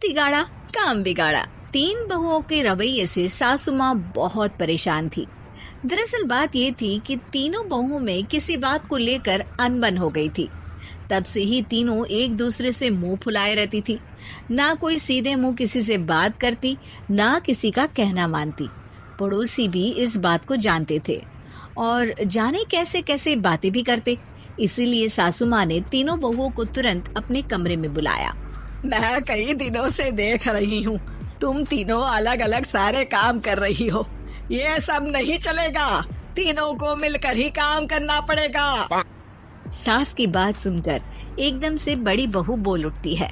तिगाड़ा काम बिगाड़ा। 3 बहुओं के रवैये से सासू माँ बहुत परेशान थी। दरअसल बात ये थी कि तीनों बहुओं में किसी बात को लेकर अनबन हो गई थी। तब से ही तीनों एक दूसरे से मुंह फुलाए रहती थी। ना कोई सीधे मुंह किसी से बात करती, ना किसी का कहना मानती। पड़ोसी भी इस बात को जानते थे और जाने कैसे कैसे बातें भी करते। इसीलिए सासू माँ ने तीनों बहुओं को तुरंत अपने कमरे में बुलाया। मैं कई दिनों से देख रही हूँ, तुम तीनों अलग अलग सारे काम कर रही हो। ये सब नहीं चलेगा, तीनों को मिलकर ही काम करना पड़ेगा। सास की बात सुनकर एकदम से बड़ी बहू बोल उठती है।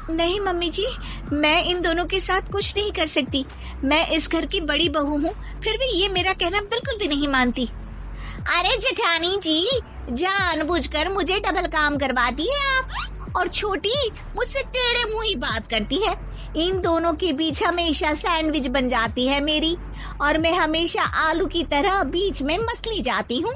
नहीं मम्मी जी, मैं इन दोनों के साथ कुछ नहीं कर सकती। मैं इस घर की बड़ी बहू हूँ, फिर भी ये मेरा कहना बिल्कुल भी नहीं मानती। अरे जेठानी जी, जानबूझकर मुझे डबल काम करवाती है आप, और छोटी मुझसे टेढ़े मुंह ही बात करती है। इन दोनों के बीच हमेशा सैंडविच बन जाती है मेरी, और मैं हमेशा आलू की तरह बीच में मसली जाती हूँ।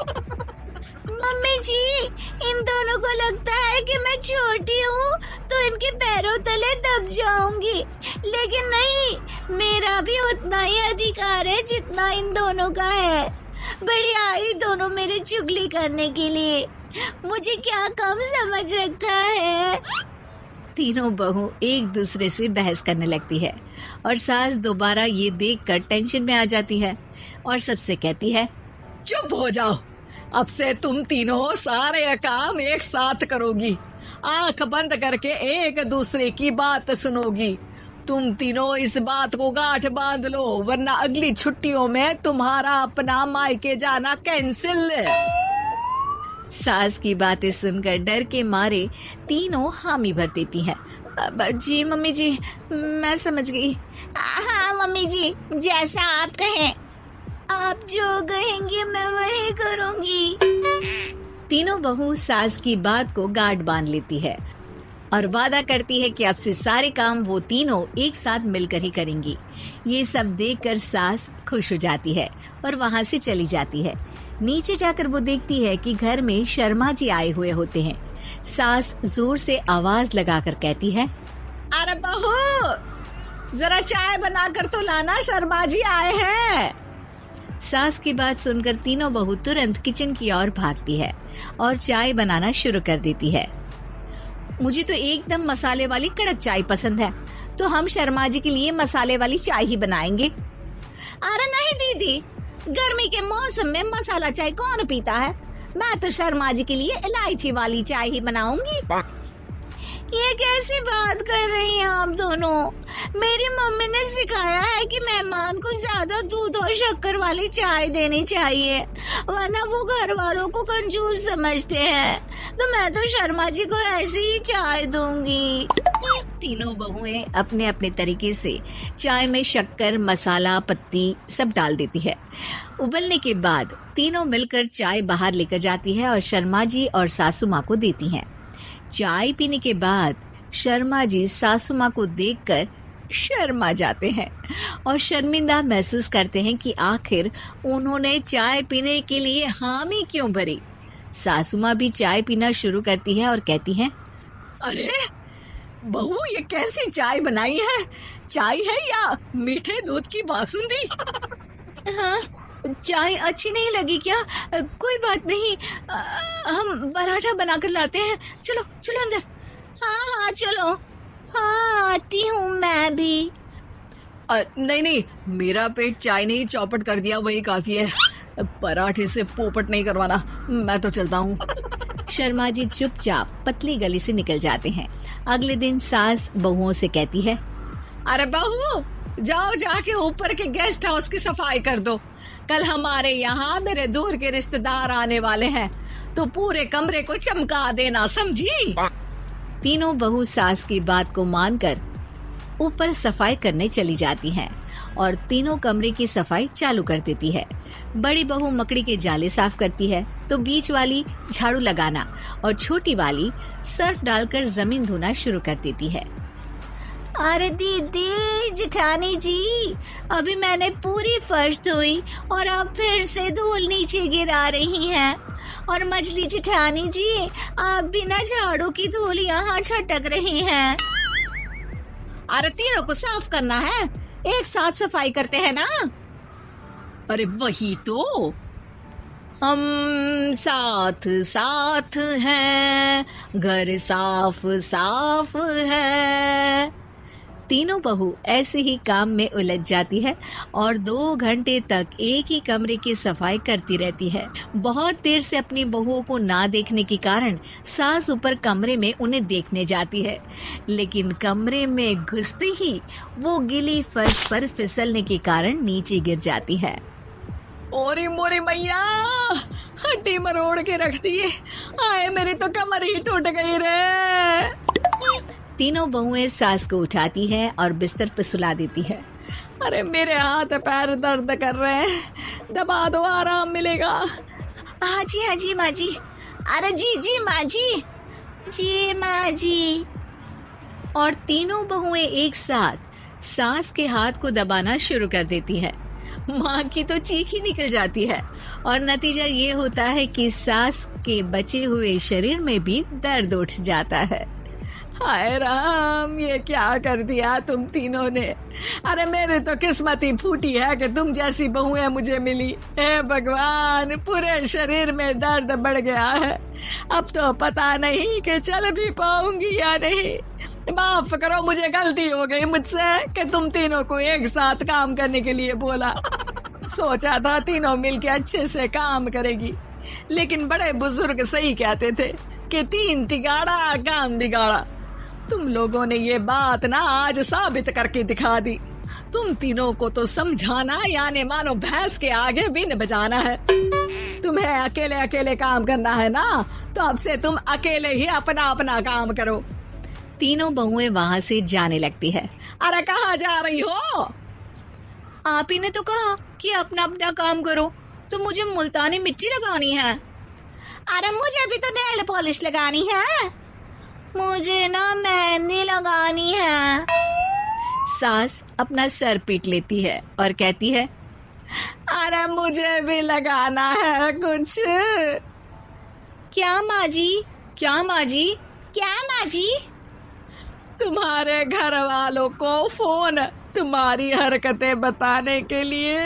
मम्मी जी, इन दोनों को लगता है कि मैं छोटी हूँ तो इनके पैरों तले दब जाऊंगी, लेकिन नहीं, मेरा भी उतना ही अधिकार है जितना इन दोनों का है। बढ़िया ही दोनों मेरी चुगली करने के लिए मुझे क्या कम समझ रखा है। तीनों बहू एक दूसरे से बहस करने लगती है और सास दोबारा ये देखकर टेंशन में आ जाती है और सबसे कहती है, चुप हो जाओ, अब से तुम तीनों सारे काम एक साथ करोगी। आंख बंद करके एक दूसरे की बात सुनोगी। तुम तीनों इस बात को गांठ बांध लो, वरना अगली छुट्टियों में तुम्हारा अपना मायके जाना कैंसिल। सास की बातें सुनकर डर के मारे तीनों हामी भर देती हैं। जी मम्मी जी, मैं समझ गई। हाँ मम्मी जी, जैसा आप कहें, आप जो कहेंगे मैं वही करूंगी। तीनों बहू सास की बात को गांठ बांध लेती है और वादा करती है कि अब से सारे काम वो तीनों एक साथ मिलकर ही करेंगी। ये सब देखकर सास खुश हो जाती है और वहाँ से चली जाती है। नीचे जाकर वो देखती है कि घर में शर्मा जी आए हुए होते हैं। सास जोर से आवाज लगाकर कहती है, अरे बहू, जरा चाय बनाकर तो लाना, शर्मा जी आए हैं। सास की बात सुनकर तीनों बहू तुरंत किचन की ओर भागती है और चाय बनाना शुरू कर देती है। मुझे तो एकदम मसाले वाली कड़क चाय पसंद है, तो हम शर्मा जी के लिए मसाले वाली चाय ही बनाएंगे। अरे नहीं दीदी, गर्मी के मौसम में मसाला चाय कौन पीता है? मैं तो शर्मा जी के लिए इलायची वाली चाय ही बनाऊंगी। ये कैसी बात कर रही हैं आप दोनों? मेरी मम्मी ने सिखाया है कि मेहमान को ज्यादा दूध और शक्कर वाली चाय देनी चाहिए, वरना वो घर वालों को कंजूस समझते हैं। तो मैं तो शर्मा जी को ऐसी ही चाय दूंगी। तीनों बहुएं अपने अपने तरीके से चाय में शक्कर, मसाला, पत्ती सब डाल देती है। उबलने के बाद तीनों मिलकर चाय बाहर लेकर जाती है और शर्मा जी और सासू माँ को देती हैं। चाय पीने के बाद शर्मा जी सासू माँ को देखकर शर्मा जाते हैं और शर्मिंदा महसूस करते हैं कि आखिर उन्होंने चाय पीने के लिए हामी क्यों भरी। सासू माँ भी चाय पीना शुरू करती है और कहती हैं, अरे बहू, ये कैसी चाय बनाई है? चाय है या मीठे दूध की बासुंदी? हाँ, चाय अच्छी नहीं लगी क्या? कोई बात नहीं, हम पराठा बनाकर लाते हैं। चलो चलो अंदर। हाँ चलो। हाँ आती हूँ मैं भी। नहीं, मेरा पेट चाय ने ही चौपट कर दिया, वही काफी है। पराठे से पोपट नहीं करवाना, मैं तो चलता हूँ। शर्मा जी चुपचाप पतली गली से निकल जाते हैं। अगले दिन सास बहुओं से कहती है, अरे बहू, जाओ जाके ऊपर के गेस्ट हाउस की सफाई कर दो। कल हमारे यहाँ मेरे दूर के रिश्तेदार आने वाले हैं, तो पूरे कमरे को चमका देना, समझी? तीनों बहू सास की बात को मानकर ऊपर सफाई करने चली जाती हैं और तीनों कमरे की सफाई चालू कर देती है। बड़ी बहू मकड़ी के जाले साफ करती है, तो बीच वाली झाड़ू लगाना और छोटी वाली सर्फ डालकर जमीन धोना शुरू कर देती है। अरे दीदी, जेठानी जी, अभी मैंने पूरी फर्श धोई और अब फिर से धूल नीचे गिरा रही हैं। और मछली जेठानी जी, आप बिना झाड़ू की धूल यहाँ छटक रही हैं। अरे तीनों को साफ करना है, एक साथ सफाई करते हैं ना। अरे वही तो, हम साथ साथ हैं, घर साफ साफ है। तीनों बहू ऐसे ही काम में उलझ जाती है और 2 घंटे तक एक ही कमरे की सफाई करती रहती है। बहुत देर से अपनी बहुओं को ना देखने के कारण सास ऊपर कमरे में उन्हें देखने जाती है, लेकिन कमरे में घुसते ही वो गीली फर्श पर फिसलने के कारण नीचे गिर जाती है। ओरी मोरी मैया, हड्डी मरोड़ के रख दिए, आए मेरी तो कमर ही टूट गई रे। तीनों बहुएं सास को उठाती है और बिस्तर पर सुला देती है। अरे मेरे हाथ पैर दर्द कर रहे हैं, दबा दो, आराम मिलेगा। हाँ जी माँ जी। अरे जी माँ जी, जी माँ जी। और तीनों बहुएं एक साथ सास के हाथ को दबाना शुरू कर देती है। माँ की तो चीख ही निकल जाती है और नतीजा ये होता है कि सास के बचे हुए शरीर में भी दर्द उठ जाता है। हाय राम, ये क्या कर दिया तुम तीनों ने। अरे मेरी तो किस्मत ही फूटी है कि तुम जैसी बहुएं मुझे मिली। हे भगवान, पूरे शरीर में दर्द बढ़ गया है, अब तो पता नहीं कि चल भी पाऊंगी या नहीं। माफ करो, मुझे गलती हो गई मुझसे कि तुम तीनों को एक साथ काम करने के लिए बोला। सोचा था तीनों मिलके अच्छे से काम करेगी, लेकिन बड़े बुजुर्ग सही कहते थे कि 3 तिगाड़ा काम बिगाड़ा। तुम लोगों ने ये बात ना आज साबित करके दिखा दी। तुम तीनों को तो समझाना यानी मानो भैंस के आगे बीन बजाना है। तुम्हें अकेले अकेले काम करना है ना, तो अब से तुम अकेले ही अपना अपना काम करो। तीनों बहुएं वहाँ से जाने लगती है। अरे कहाँ जा रही हो? आप ही ने तो कहा कि अपना अपना काम करो, तो मुझे मुल्तानी मिट्टी लगानी है। अरे मुझे भी तो नेल पॉलिश लगानी है, मुझे ना मेहंदी लगानी है। सास अपना सर पीट लेती है और कहती है, अरे मुझे भी लगाना है कुछ। क्या माँ जी? क्या माँ जी? क्या माँ जी? तुम्हारे घर वालों को फोन तुम्हारी हरकतें बताने के लिए।